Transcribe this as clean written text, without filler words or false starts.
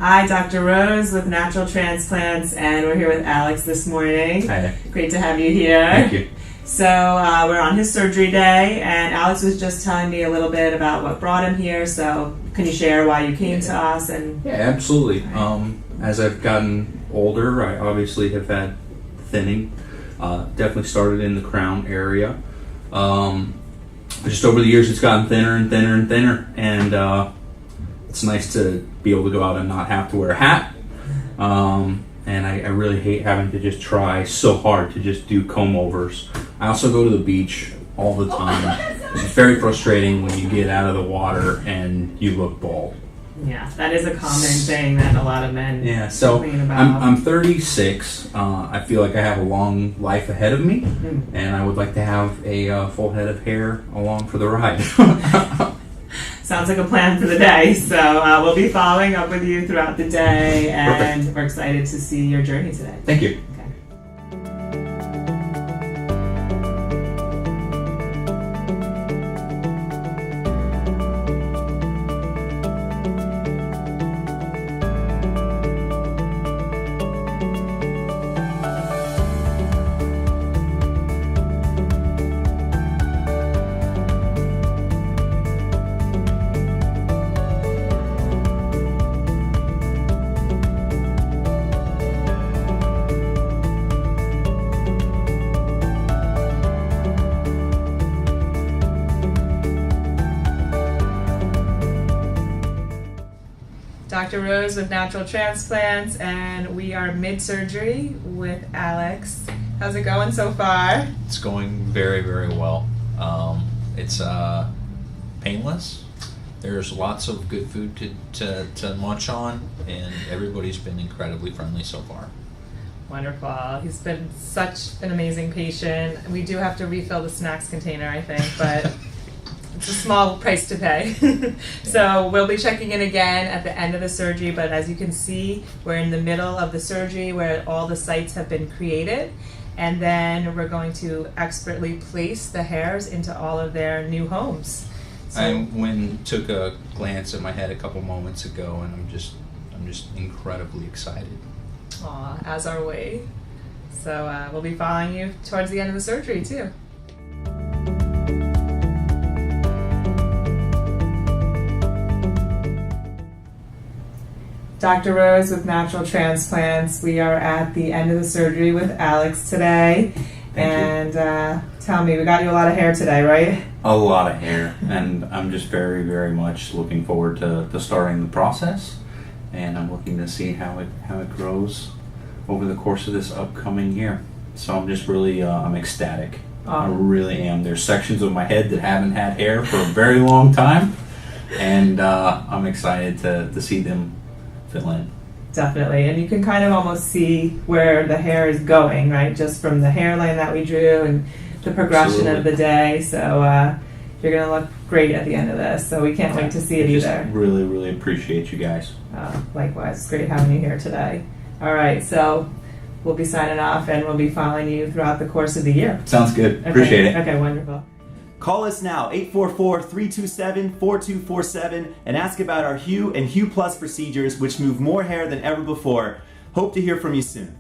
Hi, Dr. Rose with Natural Transplants, and we're here with Alex this morning. Hi. Great to have you here. Thank you. So we're on his surgery day, and Alex was just telling me a little bit about what brought him here. So can you share why you came to us? And Yeah, absolutely. As I've gotten older, I obviously have had thinning. Definitely started in the crown area. Just over the years, it's gotten thinner and thinner and thinner, and it's nice to be able to go out and not have to wear a hat. And I really hate having to just try so hard to just do comb overs. I also go to the beach all the time. It's very frustrating when you get out of the water and you look bald. yeah, that is a common thing that a lot of men complain about. I'm 36. I feel like I have a long life ahead of me, and I would like to have a full head of hair along for the ride. Sounds like a plan for the day. So we'll be following up with you throughout the day, and Perfect. we're excited to see your journey today. Thank you. Dr. Rose with Natural Transplants, and we are mid-surgery with Alex. How's it going so far? It's going very, very well. It's painless. There's lots of good food to munch on, and everybody's been incredibly friendly so far. Wonderful. He's been such an amazing patient. We do have to refill the snacks container, I think, but it's a small price to pay. So we'll be checking in again at the end of the surgery, but as you can see, we're in the middle of the surgery where all the sites have been created, and then we're going to expertly place the hairs into all of their new homes. So, I took a glance at my head a couple moments ago, and I'm just incredibly excited. aw, as are we. So we'll be following you towards the end of the surgery too. Dr. Rose with Natural Transplants. We are at the end of the surgery with Alex today. Thank you. And tell me, we got you a lot of hair today, right? A lot of hair, and I'm just very, very much looking forward to starting the process, and I'm looking to see how it grows over the course of this upcoming year. So I'm just really I'm ecstatic. I really am. There's sections of my head that haven't had hair for a very long time, and I'm excited to see them fill in. Definitely. And you can kind of almost see where the hair is going, right? Just from the hairline that we drew and the progression of the day. So you're going to look great at the end of this. So we can't wait to see it either. Really, really appreciate you guys. Likewise. It's great having you here today. All right. So we'll be signing off, and we'll be following you throughout the course of the year. Sounds good. Okay. Appreciate it. Okay, wonderful. Call us now, 844-327-4247, and ask about our Hue and Hue Plus procedures, which move more hair than ever before. Hope to hear from you soon.